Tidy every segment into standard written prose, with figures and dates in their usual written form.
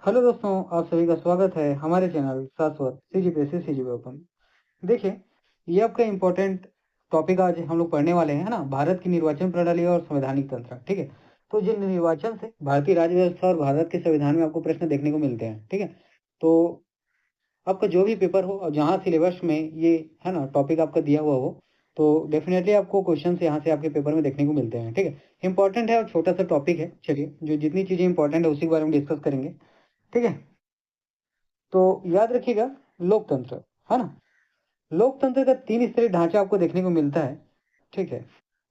Hello दोस्तों, आप सभी का स्वागत है हमारे चैनल शाश्वत सीजीपीएससी सीजीपी ओपन। देखिए, ये आपका इम्पोर्टेंट टॉपिक आज हम लोग पढ़ने वाले हैं, है ना। भारत की निर्वाचन प्रणाली और संवैधानिक तंत्र, ठीक है। तो जिन निर्वाचन से भारतीय राज्य व्यवस्था और भारत के संविधान में आपको प्रश्न देखने को मिलते हैं, ठीक है। तो आपका जो भी पेपर हो और जहाँ सिलेबस में ये, है ना, टॉपिक आपका दिया हुआ हो, तो डेफिनेटली आपको क्वेश्चन यहाँ से आपके पेपर में देखने को मिलते हैं, ठीक है। इंपॉर्टेंट है और छोटा सा टॉपिक है। चलिए, जो जितनी चीजें इंपॉर्टेंट है उसी के बारे में डिस्कस करेंगे, ठीक है। तो याद रखिएगा, लोकतंत्र, है ना। लोकतंत्र का 3 स्तरीय ढांचा आपको देखने को मिलता है, ठीक है।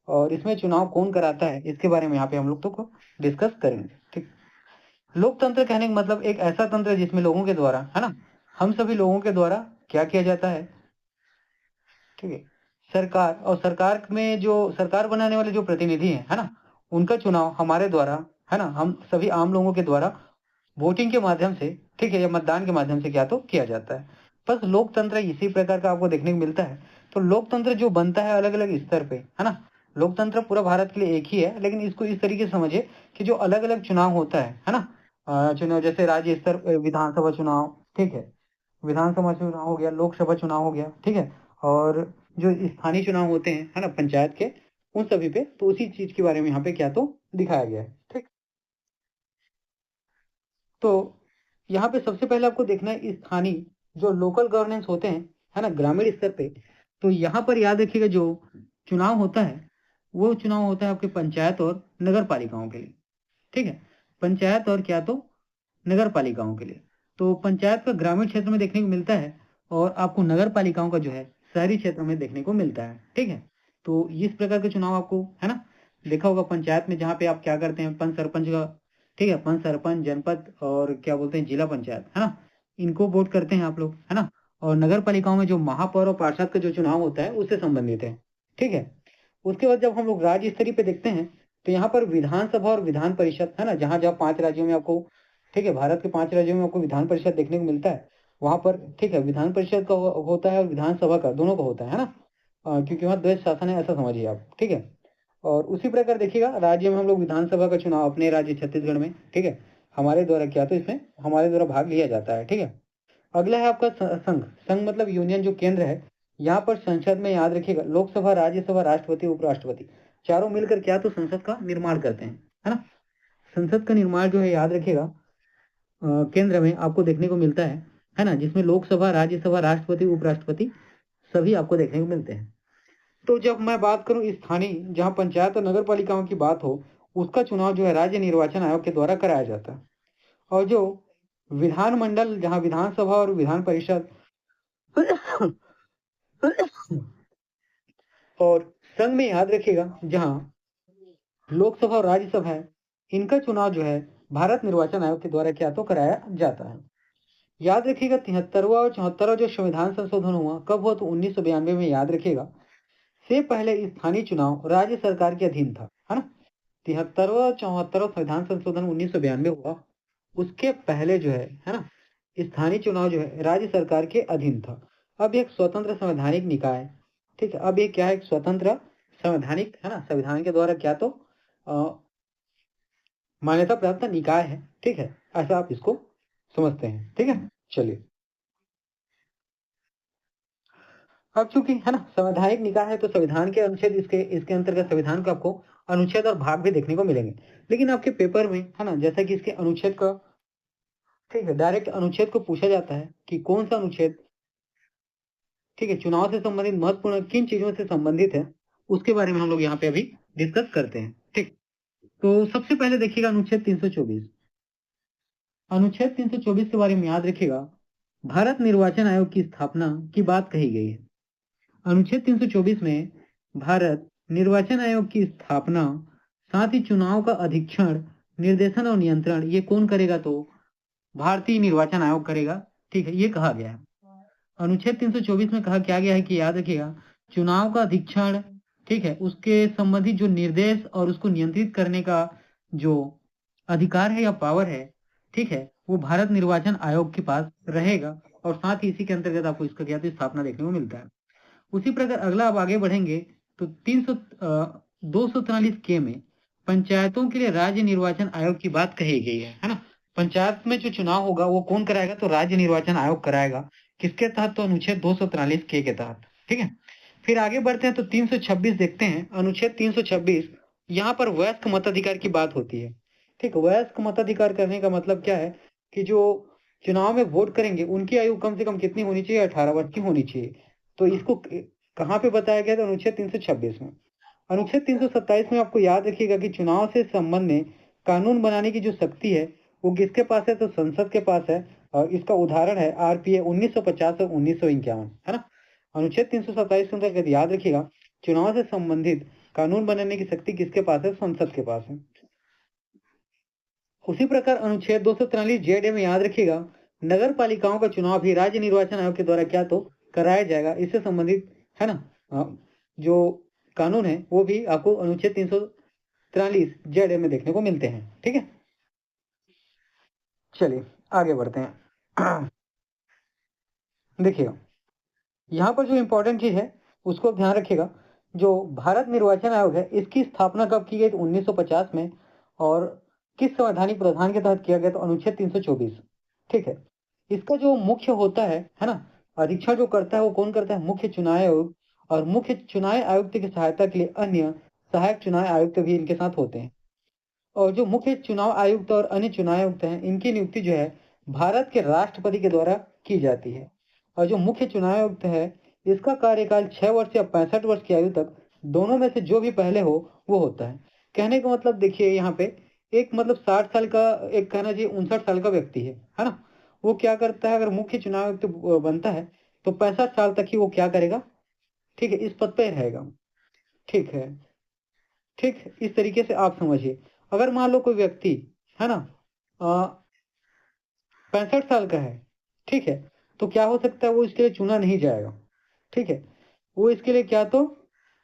और इसमें चुनाव कौन कराता है, इसके बारे में यहाँ पे हम लोग तो डिस्कस करेंगे, ठीक। लोकतंत्र कहने का मतलब एक ऐसा तंत्र है जिसमें लोगों के द्वारा, है ना, हम सभी लोगों के द्वारा क्या किया जाता है, ठीक है। सरकार, और सरकार में जो सरकार बनाने वाले जो प्रतिनिधि हैं, है ना, उनका चुनाव हमारे द्वारा, है ना, हम सभी आम लोगों के द्वारा वोटिंग के माध्यम से, ठीक है, या मतदान के माध्यम से क्या तो किया जाता है। बस लोकतंत्र इसी प्रकार का आपको देखने को मिलता है। तो लोकतंत्र जो बनता है अलग अलग स्तर पे, है ना। लोकतंत्र पूरा भारत के लिए एक ही है, लेकिन इसको इस तरीके से समझिए कि जो अलग अलग चुनाव होता है ना। चुनाव जैसे राज्य स्तर विधानसभा चुनाव, ठीक है। विधानसभा चुनाव हो गया, लोकसभा चुनाव हो गया, ठीक है। और जो स्थानीय चुनाव होते हैं, है ना, पंचायत के, उन सभी पे तो उसी चीज के बारे में यहाँ पे क्या तो दिखाया गया है, ठीक। तो यहाँ पे सबसे पहले आपको देखना है स्थानीय जो लोकल गवर्नेंस होते हैं, है ना, ग्रामीण स्तर पे। तो यहाँ पर याद रखिएगा, जो चुनाव होता है वो चुनाव होता है आपके पंचायत और नगर पालिकाओं के लिए, ठीक है। पंचायत और क्या तो नगर पालिकाओं के लिए। तो पंचायत का ग्रामीण क्षेत्र में देखने को मिलता है, और आपको नगर पालिकाओं का जो है शहरी क्षेत्र में देखने को मिलता है, ठीक है। तो इस प्रकार के चुनाव आपको, है ना, देखा होगा पंचायत में, जहाँ पे आप क्या करते हैं, पंच सरपंच का, ठीक है, पंच सरपंच जनपद और क्या बोलते हैं जिला पंचायत, है ना, इनको वोट करते हैं आप लोग, है ना। और नगर पालिकाओं में जो महापौर और पार्षद का जो चुनाव होता है उससे संबंधित है, ठीक है। उसके बाद जब हम लोग राज्य स्तरीय पे देखते हैं, तो यहाँ पर विधानसभा और विधान परिषद, है ना, जहाँ जहाँ 5 राज्यों में आपको, ठीक है, भारत के 5 राज्यों में आपको विधान परिषद देखने को मिलता है। वहां पर, ठीक है, विधान परिषद का होता है और विधानसभा का, दोनों का होता है ना। क्योंकि वहाँ द्वैध शासन है, ऐसा समझिए आप, ठीक है। और उसी प्रकार देखिएगा, राज्य में हम लोग विधानसभा का चुनाव अपने राज्य छत्तीसगढ़ में, ठीक है, हमारे द्वारा किया, तो इसमें हमारे द्वारा भाग लिया जाता है, ठीक है। अगला है आपका संघ। संघ मतलब यूनियन, जो केंद्र है। यहाँ पर संसद में याद रखिएगा, लोकसभा, राज्यसभा, राष्ट्रपति, उपराष्ट्रपति, चारों मिलकर क्या तो संसद का निर्माण करते हैं, है ना। संसद का निर्माण जो है, याद रखिएगा, केंद्र में आपको देखने को मिलता है ना, जिसमें लोकसभा, राज्यसभा, राष्ट्रपति, उपराष्ट्रपति सभी आपको देखने को मिलते हैं। तो जब मैं बात करूं स्थानीय, जहां पंचायत और नगर पालिकाओं की बात हो, उसका चुनाव जो है राज्य निर्वाचन आयोग के द्वारा कराया जाता है। और जो विधानमंडल, जहां विधानसभा और विधान परिषद और संघ में याद रखिएगा, जहां लोकसभा और राज्यसभा है, इनका चुनाव जो है भारत निर्वाचन आयोग के द्वारा क्या तो कराया जाता है। याद रखिएगा, 73वां और 74वां जो संविधान संशोधन हुआ, कब हुआ तो 1992 में, याद रखिएगा। से पहले स्थानीय चुनाव राज्य सरकार के अधीन था, है ना। 73वां और 74वां संविधान संशोधन 1992 हुआ, उसके पहले जो है ना, स्थानीय चुनाव जो है राज्य सरकार के अधीन था। अब एक स्वतंत्र संवैधानिक निकाय, ठीक है, अब ये क्या है, एक स्वतंत्र संवैधानिक, है ना, संविधान के द्वारा क्या तो मान्यता प्राप्त निकाय है, ठीक है। ऐसा आप इसको समझते हैं, ठीक है। चलिए, अब चूंकि, है ना, संवैधानिक निकाय है, तो संविधान के अनुच्छेद, इसके इसके अंतर्गत संविधान का आपको अनुच्छेद और भाग भी देखने को मिलेंगे। लेकिन आपके पेपर में, है ना, जैसा कि इसके अनुच्छेद का, ठीक है, डायरेक्ट अनुच्छेद को पूछा जाता है कि कौन सा अनुच्छेद, ठीक है, चुनाव से संबंधित महत्वपूर्ण किन चीजों से संबंधित है, उसके बारे में हम लोग यहाँ पे अभी डिस्कस करते हैं, ठीक। तो सबसे पहले देखिएगा अनुच्छेद 324। अनुच्छेद 324 के बारे में याद रखिएगा, भारत निर्वाचन आयोग की स्थापना की बात कही गई है। अनुच्छेद 324 में भारत निर्वाचन आयोग की स्थापना, साथ ही चुनाव का अधीक्षण, निर्देशन और नियंत्रण ये कौन करेगा, तो भारतीय निर्वाचन आयोग करेगा, ठीक है, ये कहा गया है। अनुच्छेद 324 में कहा क्या गया है कि याद रखिएगा, चुनाव का अधीक्षण, ठीक है, उसके संबंधित जो निर्देश और उसको नियंत्रित करने का जो अधिकार है या पावर है, ठीक है, वो भारत निर्वाचन आयोग के पास रहेगा। और साथ ही इसी के अंतर्गत आपको इसका क्या तो स्थापना देखने को मिलता है। उसी प्रकार अगला आप आगे बढ़ेंगे, तो 243 के में पंचायतों के लिए राज्य निर्वाचन आयोग की बात कही गई है ना। पंचायत में जो चुनाव होगा वो कौन कराएगा? तो राज्य निर्वाचन आयोग कराएगा। किसके तहत? तो अनुच्छेद 243 के तहत। ठीक है, फिर आगे बढ़ते हैं तो 326 देखते हैं। अनुच्छेद 326, यहाँ पर वयस्क मताधिकार की बात होती है। ठीक, वयस्क मताधिकार करने का मतलब क्या है कि जो चुनाव में वोट करेंगे उनकी आयु कम से कम कितनी होनी चाहिए? 18 वर्ष की होनी चाहिए। तो इसको कहाँ पे बताया गया? तो अनुच्छेद 326 में। अनुच्छेद 327 में आपको याद रखिएगा कि चुनाव से संबंध में कानून बनाने की जो शक्ति है वो किसके पास है? तो संसद के पास है। और इसका उदाहरण है आरपीए 1950 और 1951, है ना। अनुच्छेद 327 के अंतर्गत याद रखिएगा, चुनाव से संबंधित कानून बनाने की शक्ति किसके पास है? संसद के पास है। उसी प्रकार अनुच्छेद 243 जेड में याद रखिएगा, नगर पालिकाओं का चुनाव भी राज्य निर्वाचन आयोग के द्वारा क्या तो कराया जाएगा। इससे संबंधित, है ना, जो कानून है वो भी आपको अनुच्छेद 343 जेड में देखने को मिलते हैं। ठीक है, चलिए आगे बढ़ते हैं। देखिएगा, यहाँ पर जो इम्पोर्टेंट चीज है उसको ध्यान रखिएगा। जो भारत निर्वाचन आयोग है इसकी स्थापना कब की गई? तो 1950 में। और किस संवैधानिक प्रावधान के तहत किया गया? तो अनुच्छेद 324। ठीक है, इसका जो मुख्य होता है ना, अधीक्षण जो करता है वो कौन करता है? मुख्य चुनाव आयोग। और मुख्य चुनाव आयुक्त की सहायता के लिए अन्य सहायक चुनाव आयुक्त भी इनके साथ होते हैं। और जो मुख्य चुनाव आयुक्त और अन्य चुनाव आयुक्त हैं इनकी नियुक्ति जो है भारत के राष्ट्रपति के द्वारा की जाती है। और जो मुख्य चुनाव आयुक्त है इसका कार्यकाल 6 वर्ष या 65 वर्ष की आयु तक दोनों में से जो भी पहले हो वो होता है। कहने का मतलब देखिए यहाँ पे एक मतलब 60 साल का, एक कहना चाहिए 59 साल का व्यक्ति है ना। वो क्या करता है? अगर मुख्य चुनाव आयुक्त बनता है तो 65 साल तक ही वो क्या करेगा? ठीक है, इस पद पे रहेगा। ठीक है, ठीक, इस तरीके से आप समझिए। अगर मान लो कोई व्यक्ति, है ना, 65 साल का है, ठीक है, तो क्या हो सकता है? वो इसके लिए चुना नहीं जाएगा। ठीक है, वो इसके लिए क्या तो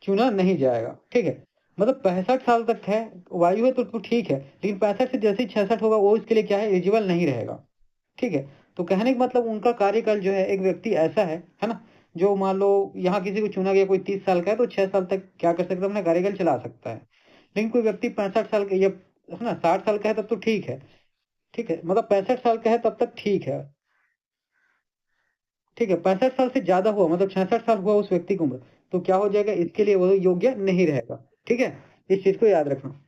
चुना नहीं जाएगा। ठीक है, मतलब 65 साल तक है, वायु है तो ठीक है, लेकिन 65 से जैसे ही 66 होगा वो इसके लिए क्या है? एलिजिबल नहीं रहेगा। ठीक है, तो कहने का मतलब उनका कार्यकाल जो है, एक व्यक्ति ऐसा है ना, जो मान लो यहाँ किसी को चुना गया, कोई 30 साल का है तो 6 साल तक क्या कर सकता है? अपना कार्यकाल चला सकता है। लेकिन कोई व्यक्ति 65 साल का या, है ना, 60 साल का है तब तो ठीक है। ठीक है, मतलब 65 साल का है तब तक ठीक है। ठीक है, 65 साल से ज्यादा हुआ मतलब 66 साल हुआ उस व्यक्ति की उम्र, तो क्या हो जाएगा? इसके लिए वो योग्य नहीं रहेगा। ठीक है, इस चीज को याद रखना।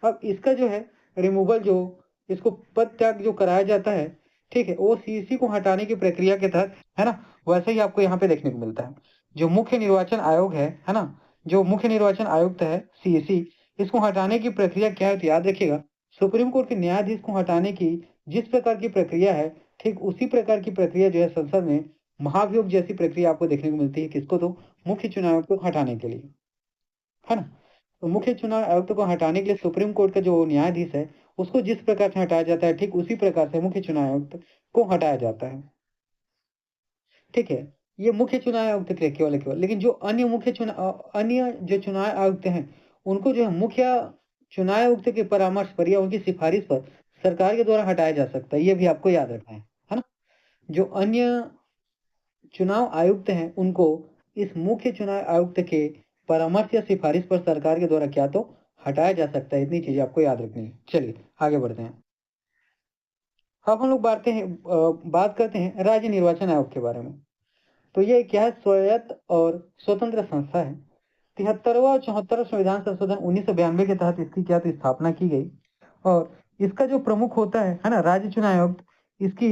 अब इसका जो है रिमूवल, जो इसको पद त्याग जो कराया जाता है, ठीक है, वो सीईसी को हटाने की प्रक्रिया के तहत, है ना, वैसे ही आपको यहाँ पे देखने को मिलता है। जो मुख्य निर्वाचन आयोग है ना, जो मुख्य निर्वाचन आयुक्त है सीईसी, इसको हटाने की प्रक्रिया क्या है? तो याद रखिएगा, सुप्रीम कोर्ट के न्यायाधीश को हटाने की जिस प्रकार की प्रक्रिया है, ठीक उसी प्रकार की प्रक्रिया जो है संसद में महाभियोग जैसी प्रक्रिया आपको देखने को मिलती है। किसको? तो मुख्य चुनाव आयुक्त को हटाने के लिए, है ना। तो मुख्य चुनाव आयुक्त को हटाने के लिए सुप्रीम कोर्ट का जो न्यायाधीश है उसको जिस प्रकार से हटाया जाता है, ठीक उसी प्रकार से मुख्य चुनाव आयुक्त को हटाया जाता है। ठीक है, ये मुख्य चुनाव आयुक्त के लिए केवल, लेकिन जो अन्य जो चुनाव आयुक्त हैं उनको जो है मुख्य चुनाव आयुक्त के परामर्श पर या उनकी सिफारिश पर सरकार के द्वारा हटाया जा सकता है। ये भी आपको याद रखना है ना। जो अन्य चुनाव आयुक्त हैं उनको इस मुख्य चुनाव आयुक्त के परामर्श या सिफारिश पर सरकार के द्वारा क्या तो हटाया जा सकता है। इतनी चीजें आपको याद रखनी है। चलिए आगे बढ़ते हैं। अब हम लोग बात करते हैं राज्य निर्वाचन आयोग के बारे में। तो ये क्या है? स्वायत्त और स्वतंत्र संस्था है। 73वां और 74वां संविधान संशोधन 1992 के तहत इसकी क्या तो स्थापना की गई। और इसका जो प्रमुख होता है ना, राज्य चुनाव आयोग, इसकी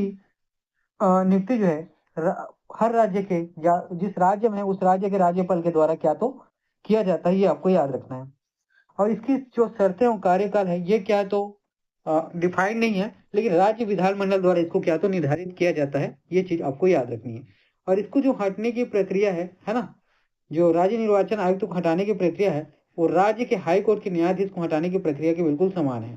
नियुक्ति जो है हर राज्य के या जिस राज्य में है उस राज्य के राज्यपाल के द्वारा क्या तो किया जाता है। ये आपको याद रखना है। और इसकी जो शर्तें और कार्यकाल है ये क्या तो डिफाइंड नहीं है, लेकिन राज्य विधानमंडल द्वारा इसको क्या तो निर्धारित किया जाता है। ये चीज आपको याद रखनी है। और इसको जो हटने की प्रक्रिया है ना, जो राज्य निर्वाचन आयुक्त को हटाने की प्रक्रिया है वो राज्य के हाई कोर्ट के न्यायाधीश को हटाने की प्रक्रिया के बिल्कुल समान है।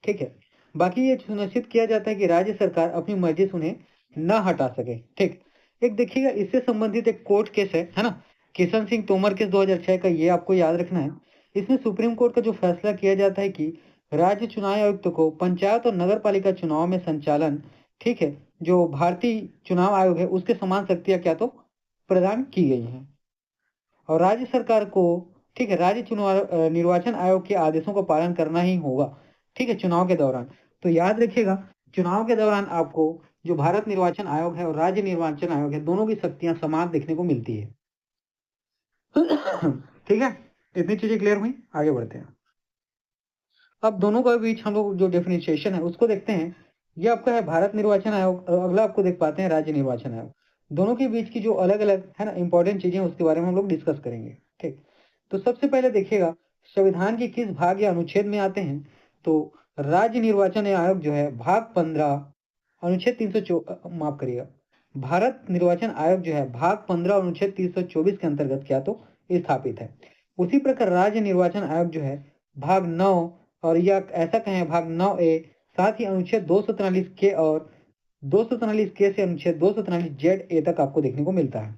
ठीक है, बाकी ये सुनिश्चित किया जाता है कि राज्य सरकार अपनी मर्जी से उन्हें न हटा सके। ठीक, एक देखिएगा इससे संबंधित एक कोर्ट केस है ना, किशन सिंह तोमर केस 2006 का, ये आपको याद रखना है। इसमें सुप्रीम कोर्ट का जो फैसला किया जाता है कि राज्य चुनाव आयुक्त को पंचायत और नगर पालिका चुनाव में संचालन, ठीक है, जो भारतीय चुनाव आयोग है उसके समान शक्तियां क्या तो प्रदान की गई हैं। और राज्य सरकार को, ठीक है, राज्य चुनाव निर्वाचन आयोग के आदेशों का पालन करना ही होगा। ठीक है, चुनाव के दौरान। तो याद रखिएगा, चुनाव के दौरान आपको जो भारत निर्वाचन आयोग है और राज्य निर्वाचन आयोग है, दोनों की शक्तियां समान देखने को मिलती है। ठीक है, इतनी चीजें क्लियर हुई, आगे बढ़ते हैं। अब दोनों के बीच हम लोग जो डिफरेंशिएशन है उसको देखते हैं। ये आपका है भारत निर्वाचन आयोग और अगला आपको देख पाते हैं राज्य निर्वाचन आयोग। दोनों के बीच की जो अलग अलग है ना इंपॉर्टेंट चीजें, उसके बारे में हम लोग डिस्कस करेंगे। ठीक, तो सबसे पहले देखिएगा संविधान के किस भाग या अनुच्छेद में आते हैं। तो राज्य निर्वाचन आयोग जो है भाग 15 अनुच्छेद 300 माफ करिएगा, भारत निर्वाचन आयोग जो है भाग 15 अनुच्छेद 324 के अंतर्गत क्या तो स्थापित है। उसी प्रकार राज्य निर्वाचन आयोग जो है भाग 9 और या ऐसा कहें भाग 9A, साथ ही अनुच्छेद 243 के और 243 के से अनुच्छेद 243 जेड ए तक आपको देखने को मिलता है।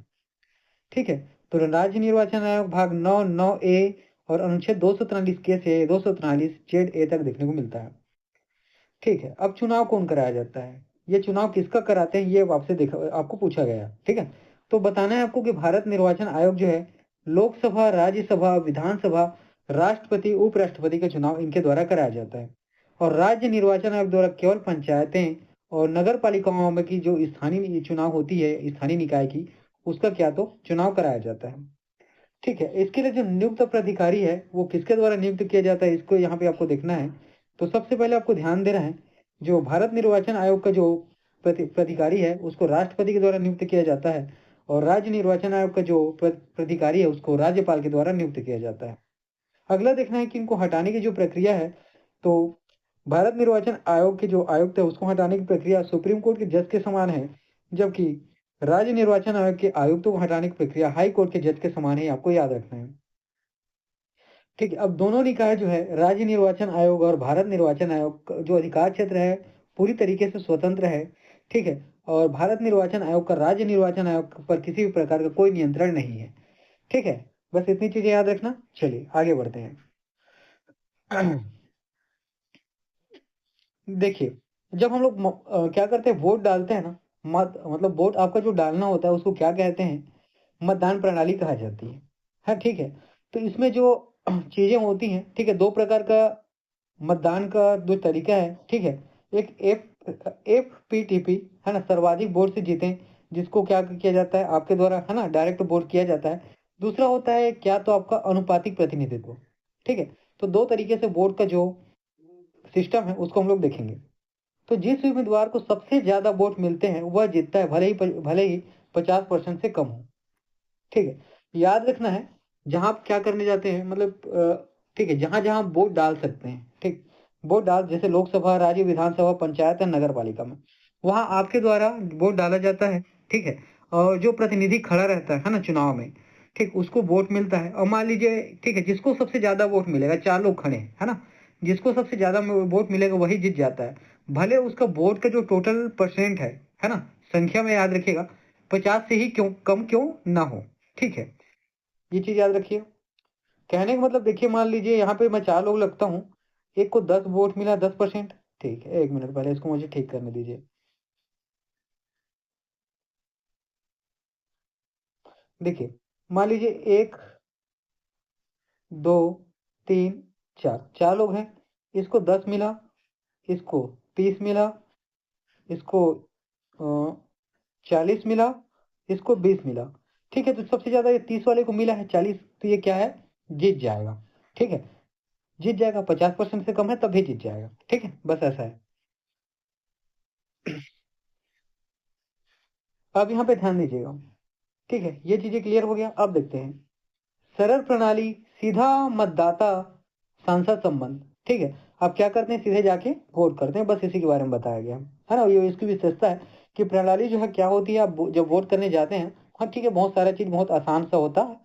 ठीक है, तो राज्य निर्वाचन आयोग भाग 9A और अनुच्छेद 243 के से 243 जेड ए तक देखने को मिलता है। ठीक है, अब चुनाव कौन कराया जाता है, ये चुनाव किसका कराते हैं, ये आपसे देखा आपको पूछा गया। ठीक है, तो बताना है आपको कि भारत निर्वाचन आयोग जो है लोकसभा, राज्यसभा, विधानसभा, राष्ट्रपति, उपराष्ट्रपति का चुनाव इनके द्वारा कराया जाता है। और राज्य निर्वाचन आयोग द्वारा केवल पंचायतें और नगर पालिकाओं में की जो स्थानीय चुनाव होती है स्थानीय निकाय की, उसका क्या तो चुनाव कराया जाता है। ठीक है, इसके लिए जो नियुक्त प्राधिकारी है वो किसके द्वारा नियुक्त किया जाता है, इसको यहाँ पे आपको देखना है। तो सबसे पहले आपको ध्यान देना है, जो भारत निर्वाचन आयोग का जो प्राधिकारी है उसको राष्ट्रपति के द्वारा नियुक्त किया जाता है, और राज्य निर्वाचन आयोग का जो प्राधिकारी है उसको राज्यपाल के द्वारा नियुक्त किया जाता है। अगला देखना है कि इनको हटाने की जो प्रक्रिया है, तो भारत निर्वाचन आयोग के जो आयुक्त है उसको हटाने की प्रक्रिया सुप्रीम कोर्ट के जज के समान है, जबकि राज्य निर्वाचन आयोग के आयुक्तों को हटाने की प्रक्रिया हाई कोर्ट के जज के समान है, आपको याद रखना है। ठीक है, अब दोनों निकाय जो है राज्य निर्वाचन आयोग और भारत निर्वाचन आयोग का जो अधिकार क्षेत्र है पूरी तरीके से स्वतंत्र है। ठीक है, और भारत निर्वाचन आयोग का राज्य निर्वाचन आयोग पर किसी भी प्रकार का कोई नियंत्रण नहीं है। ठीक है, बस इतनी चीजें याद रखना। चलिए आगे बढ़ते हैं। देखिए, जब हम लोग क्या करते हैं, वोट डालते हैं ना, मतलब वोट आपका जो डालना होता है उसको क्या कहते हैं, मतदान प्रणाली कहा जाती है। हाँ ठीक है, तो इसमें जो चीजें होती हैं, ठीक है, दो प्रकार का मतदान का जो तरीका है। ठीक है, एक FPTP है ना, सर्वाधिक वोट से जीते, जिसको क्या किया जाता है आपके द्वारा है ना डायरेक्ट वोट किया जाता है। दूसरा होता है क्या तो आपका अनुपातिक प्रतिनिधित्व। ठीक है, तो दो तरीके से वोट का जो सिस्टम है उसको हम लोग देखेंगे। तो जिस उम्मीदवार को सबसे ज्यादा वोट मिलते हैं वह जीतता है, भले ही 50% से कम हो। ठीक है, याद रखना है, जहां आप क्या करने जाते हैं, मतलब ठीक है, जहां जहां वोट डाल सकते हैं, ठीक, वोट डाल जैसे लोकसभा, राज्य विधानसभा, पंचायत या नगर पालिका में, वहां आपके द्वारा वोट डाला जाता है। ठीक है, और जो प्रतिनिधि खड़ा रहता है ना चुनाव में, ठीक, उसको वोट मिलता है। और मान लीजिए ठीक है, जिसको सबसे ज्यादा वोट मिलेगा, 4 लोग खड़े हैं है ना, जिसको सबसे ज्यादा वोट मिलेगा वही जीत जाता है, भले उसका वोट का जो टोटल परसेंट है ना, संख्या में याद रखिएगा 50 से ही क्यों कम क्यों ना हो। ठीक है, ये चीज याद रखिए। कहने का मतलब देखिए, मान लीजिए यहाँ पे मैं 4 लोग लगता हूँ, एक को 10 वोट मिला, 10%। ठीक है, 1 मिनट पहले इसको मुझे ठीक करने दीजिए। देखिए, मान लीजिए 1, 2, 3, 4, 4 लोग हैं, इसको 10 मिला, इसको 30 मिला, इसको 40 मिला, इसको 20 मिला। ठीक है, तो सबसे ज्यादा ये 30 वाले को मिला है 40, तो ये क्या है, जीत जाएगा। ठीक है, जीत जाएगा, 50% से कम है तब भी जीत जाएगा। ठीक है, बस ऐसा है। अब यहाँ पे ध्यान दीजिएगा। ठीक है, ये चीजें क्लियर हो गया। अब देखते हैं सरल प्रणाली, सीधा मतदाता सांसद संबंध। ठीक है, अब क्या करते हैं, सीधे जाके वोट करते हैं, बस इसी के बारे में बताया गया है ना। ये इसकी विशेषता है कि प्रणाली जो है क्या होती है, आप जब वोट करने जाते हैं, हाँ ठीक है, बहुत सारा चीज बहुत आसान सा होता है।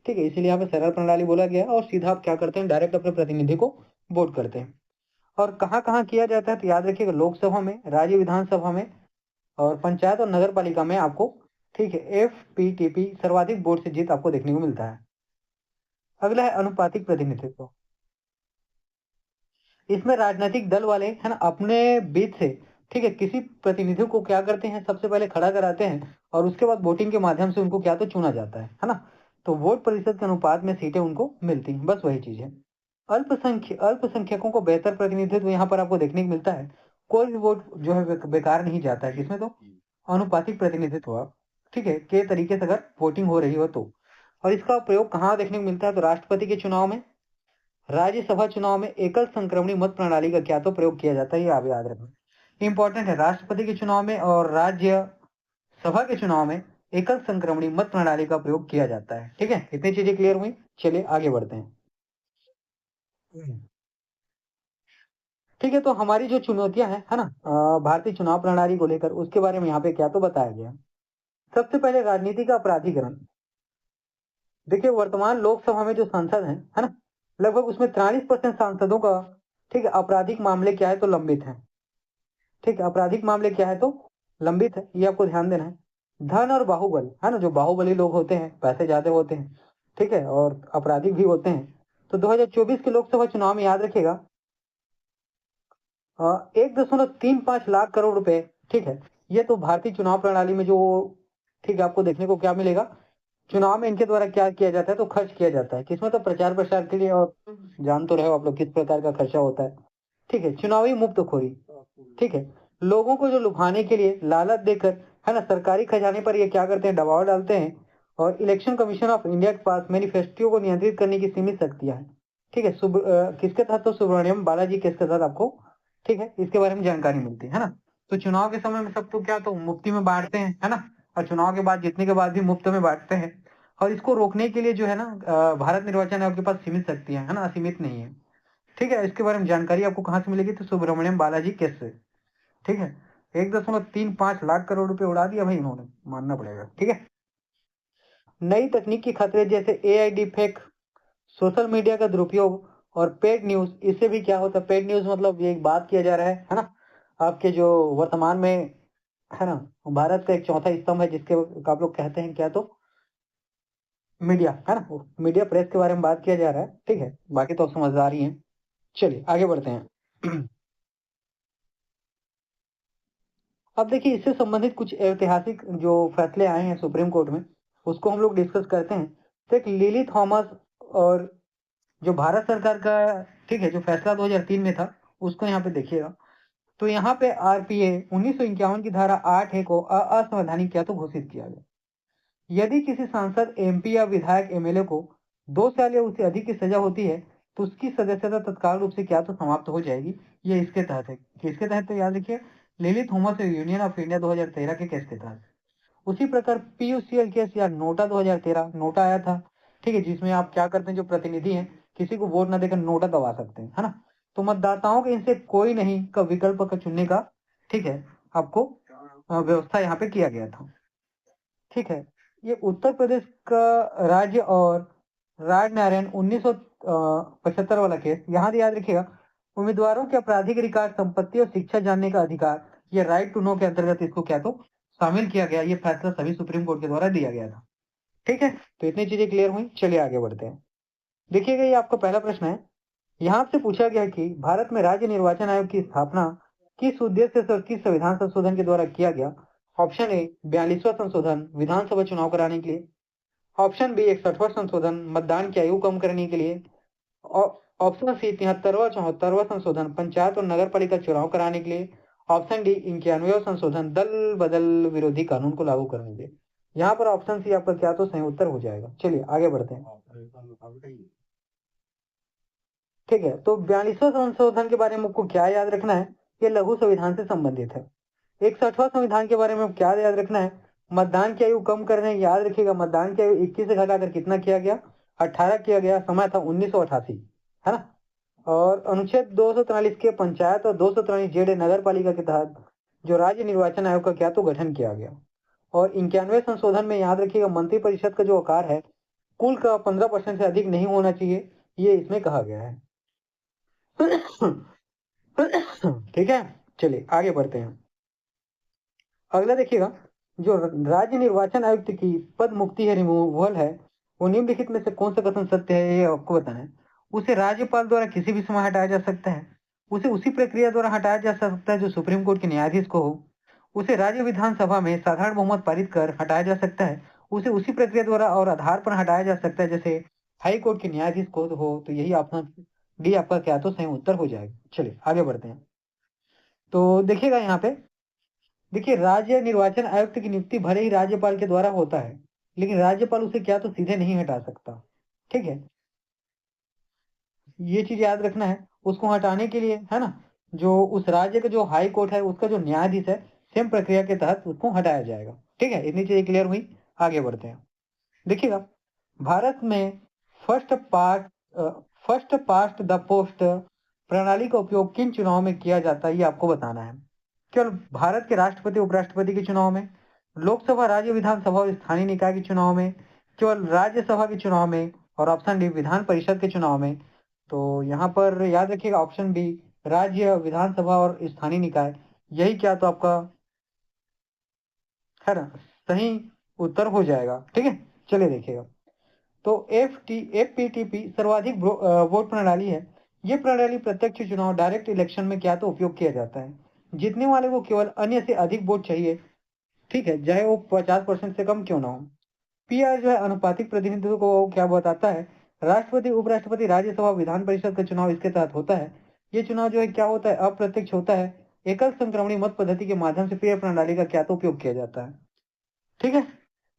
ठीक है, इसीलिए यहाँ पे सरल प्रणाली बोला गया है, और सीधा आप क्या करते हैं, डायरेक्ट अपने प्रतिनिधि को वोट करते हैं। और कहाँ कहाँ किया जाता है, तो याद रखिएगा लोकसभा में, राज्य विधानसभा में, और पंचायत और नगर पालिका में आपको, ठीक है, FPTP सर्वाधिक वोट से जीत आपको देखने को मिलता है। अगला है अनुपातिक प्रतिनिधित्व। इसमें राजनीतिक दल वाले है ना अपने बीच से, ठीक है, किसी प्रतिनिधि को क्या करते हैं, सबसे पहले खड़ा कराते हैं, और उसके बाद वोटिंग के माध्यम से उनको क्या तो चुना जाता है ना। तो वोट प्रतिशत के अनुपात में सीटें उनको मिलती हैं, बस वही चीज है। अल्पसंख्यकों को बेहतर प्रतिनिधित्व यहाँ पर आपको देखने को मिलता है। कोई भी वोट जो है बेकार नहीं जाता है, किसमें तो अनुपातिक प्रतिनिधित्व हुआ, ठीक है, के तरीके से अगर वोटिंग हो रही हो तो। और इसका प्रयोग कहाँ देखने को मिलता है, तो राष्ट्रपति के चुनाव में, राज्यसभा चुनाव में एकल संक्रमणी मत प्रणाली का क्या तो प्रयोग किया जाता है, ये आप याद रखना इंपॉर्टेंट है। राष्ट्रपति के चुनाव में और राज्यसभा के चुनाव में एकल संक्रमणी मत प्रणाली का प्रयोग किया जाता है, ठीक है। इतनी चीजें क्लियर हुई, चलिए आगे बढ़ते हैं। ठीक है, तो हमारी जो चुनौतियां हैं, है ना, भारतीय चुनाव प्रणाली को लेकर, उसके बारे में यहाँ पे क्या तो बताया गया। सबसे पहले राजनीति का अपराधीकरण। देखिए वर्तमान लोकसभा में जो सांसद हैं, है ना, लगभग उसमें 43% सांसदों का, ठीक है, आपराधिक मामले क्या है तो लंबित है। ठीक है, आपराधिक मामले क्या है तो लंबित है, ये आपको ध्यान देना है। धन और बाहुबल, है ना, जो बाहुबली लोग होते हैं, पैसे ज्यादा होते हैं, ठीक है, और आपराधिक भी होते हैं। तो 2024 के लोकसभा चुनाव में याद रखिएगा 1.35 लाख करोड़ रुपए, ठीक है, ये तो भारतीय चुनाव प्रणाली में जो, ठीक है, आपको देखने को क्या मिलेगा, चुनाव में इनके द्वारा क्या किया जाता है तो खर्च किया जाता है, किसमें तो प्रचार प्रसार के लिए, और जान तो रहे हो आप लोग किस प्रकार का खर्चा होता है, ठीक है। चुनावी मुफ्तखोरी, ठीक है, लोगों को जो लुभाने के लिए लालच देकर, है ना, सरकारी खजाने पर ये क्या करते हैं, दबाव डालते हैं। और इलेक्शन कमीशन ऑफ इंडिया के पास मैनिफेस्टो को नियंत्रित करने की सीमित शक्तियां हैं, ठीक है। किसके तहत, तो सुब्रमण्यम बालाजी केस के तहत आपको, ठीक है, इसके बारे में जानकारी मिलती है ना। तो चुनाव के समय में सबको क्या तो मुफ्ती में बांटते हैं, है ना, और चुनाव के बाद जीतने के बाद भी मुफ्त में बांटते हैं। और इसको रोकने के लिए जो है ना, भारत निर्वाचन आयोग के पास सीमित शक्तियां है ना, असीमित नहीं है, ठीक है। इसके बारे में जानकारी आपको कहाँ से मिलेगी, तो सुब्रमण्यम बालाजी केस से, ठीक है। 1.35 लाख करोड़ रुपए उड़ा दिया भाई इन्होंने, मानना पड़ेगा, ठीक है। नई तकनीक के खतरे जैसे एआई डिफेक्ट, सोशल मीडिया का दुरुपयोग और पेड न्यूज, इससे भी क्या होता है, पेड न्यूज मतलब ये एक बात किया जा रहा है ना, आपके जो वर्तमान में, है ना, भारत का एक चौथा स्तंभ है जिसके आप लोग कहते हैं क्या तो मीडिया, है ना, मीडिया प्रेस के बारे में बात किया जा रहा है, ठीक है। बाकी तो समझदार ही हैं, चलिए आगे बढ़ते हैं। अब देखिए इससे संबंधित कुछ ऐतिहासिक जो फैसले आए हैं सुप्रीम कोर्ट में, उसको हम लोग डिस्कस करते हैं। तो एक लिली थॉमस और जो भारत सरकार का, ठीक है, जो फैसला 2003 में था, उसको यहाँ पे देखिएगा। तो यहाँ पे आरपीए 1951 की धारा 8A को असंवैधानिक क्या तो घोषित किया गया। यदि किसी सांसद, एमपी या विधायक, एमएलए को 2 साल या उससे अधिक की सजा होती है तो उसकी सदस्यता तत्काल रूप से क्या तो समाप्त हो जाएगी। ये इसके तहत है, किसके तहत, तो याद रखिए lily Thomas union of India 2013 के केस के तहत। उसी प्रकार पीयूसीएल केस या नोटा 2013 नोटा आया था, ठीक है, जिसमें आप क्या करते हैं, जो प्रतिनिधि हैं किसी को वोट ना देकर नोटा दबा सकते हैं, है ना। तो मतदाताओं के इनसे कोई नहीं का विकल्प का चुनने का, ठीक है, आपको व्यवस्था यहाँ पे किया गया था, ठीक है। ये उत्तर प्रदेश का राज्य और राज नारायण 1975 वाला केस, यहाँ याद रखिएगा, उम्मीदवारों के आपराधिक रिकॉर्ड, संपत्ति और शिक्षा जानने का अधिकार, ये राइट टू नो के अंतर्गत इसको क्या तो शामिल किया गया। ये फैसला सभी सुप्रीम कोर्ट के द्वारा दिया गया था, ठीक है। तो इतनी चीजें क्लियर हुई, चलिए आगे बढ़ते हैं। देखिएगा ये आपका पहला प्रश्न है, यहाँ से पूछा गया कि भारत में राज्य निर्वाचन आयोग की स्थापना किस उद्देश्य से और किस संविधान संशोधन के द्वारा किया गया। ऑप्शन ए 42वां संशोधन विधानसभा चुनाव कराने के लिए, ऑप्शन बी 61वां संशोधन मतदान की आयु कम करने के लिए, ऑप्शन सी 73वां 74वां संशोधन पंचायत और नगर पालिका चुनाव कराने के लिए, ऑप्शन डी 91वां संशोधन दल बदल विरोधी कानून को लागू करने के लिए। यहाँ पर ऑप्शन सी आपका क्या तो सही उत्तर हो जाएगा। चलिए आगे बढ़ते हैं, ठीक है। तो 42वां संशोधन के बारे में आपको क्या याद रखना है, ये लघु संविधान से संबंधित है। 61वां संविधान के बारे में क्या याद रखना है, मतदान की आयु कम करने, याद रखिएगा मतदान की आयु 21 से घटाकर कितना किया गया, 18 किया गया, समय था 1988, है ना। और अनुच्छेद 243 के पंचायत और 243 जेड नगर पालिका के तहत जो राज्य निर्वाचन आयोग का क्या तो गठन किया गया। और 91वें संशोधन में याद रखिएगा मंत्रिपरिषद का जो आकार है कुल का 15% से अधिक नहीं होना चाहिए, ये इसमें कहा गया है। ठीक है, चलिए आगे बढ़ते हैं। अगला देखिएगा, जो राज्य निर्वाचन आयुक्त की पद मुक्ति है, रिमूवल है, वो निम्नलिखित में से कौन सा कथन सत्य है, ये आपको बताना है। उसे राज्यपाल द्वारा किसी भी समय हटाया जा सकता है, उसे उसी प्रक्रिया द्वारा हटाया जा सकता है जो सुप्रीम कोर्ट के न्यायाधीश को हो, उसे राज्य विधानसभा में साधारण बहुमत पारित कर हटाया जा सकता है, उसे उसी प्रक्रिया द्वारा और आधार पर हटाया जा सकता है जैसे हाई कोर्ट के न्यायाधीश को हो। तो यही ऑप्शन डी आपका क्या तो सही उत्तर हो जाएगा। चलिए आगे बढ़ते हैं। तो देखिएगा यहाँ पे, देखिए राज्य निर्वाचन आयुक्त की नियुक्ति भले ही राज्यपाल के द्वारा होता है, लेकिन राज्यपाल उसे क्या तो सीधे नहीं हटा सकता। ठीक है, ये चीज याद रखना है। उसको हटाने के लिए है ना, जो उस राज्य का जो हाई कोर्ट है उसका जो न्यायाधीश है, सेम प्रक्रिया के तहत उसको हटाया जाएगा। ठीक है, इतनी चीजें क्लियर हुई। आगे बढ़ते हैं। देखिएगा, भारत में first part first past the post प्रणाली का उपयोग किन चुनाव में किया जाता है, ये आपको बताना है। केवल भारत के राष्ट्रपति उपराष्ट्रपति के चुनाव में, लोकसभा राज्य विधानसभा और स्थानीय निकाय के चुनाव में, केवल राज्यसभा के चुनाव में, और ऑप्शन डी विधान परिषद के चुनाव में। तो यहाँ पर याद रखिएगा ऑप्शन बी राज्य विधानसभा और स्थानीय निकाय, यही क्या तो आपका है ना सही उत्तर हो जाएगा। ठीक है, चलिए देखिएगा। तो FPTP सर्वाधिक वोट प्रणाली है। ये प्रणाली प्रत्यक्ष चुनाव डायरेक्ट इलेक्शन में क्या तो उपयोग किया जाता है। जीतने वाले को केवल अन्य से अधिक वोट चाहिए, ठीक है, चाहे वो 50% से कम क्यों ना हो। PR जो है अनुपातिक प्रतिनिधित्व को क्या बताता है, राष्ट्रपति उपराष्ट्रपति राज्यसभा विधान परिषद का चुनाव इसके तहत होता है। ये चुनाव जो है क्या होता है, अप्रत्यक्ष होता है। एकल संक्रमणी मत पद्धति के माध्यम से PR प्रणाली का क्या तो उपयोग किया जाता है। ठीक है,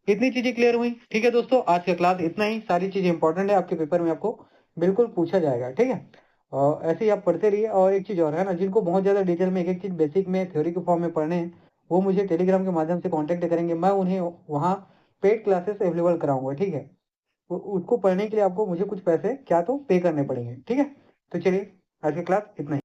इतनी चीजें क्लियर हुई। ठीक है दोस्तों, आज का क्लास इतना ही। सारी चीजें इंपॉर्टेंट है, आपके पेपर में आपको बिल्कुल पूछा जाएगा। ठीक है, और ऐसे ही आप पढ़ते रहिए। और एक चीज और है ना, जिनको बहुत ज्यादा डिटेल में एक एक चीज बेसिक में थ्योरी के फॉर्म में पढ़ने हैं, वो मुझे टेलीग्राम के माध्यम से कॉन्टेक्ट करेंगे। मैं उन्हें वहाँ पेड क्लासेस अवेलेबल कराऊंगा। ठीक है, उसको पढ़ने के लिए आपको मुझे कुछ पैसे क्या तो पे करने पड़ेंगे। ठीक है, तो चलिए आज की क्लास इतना ही।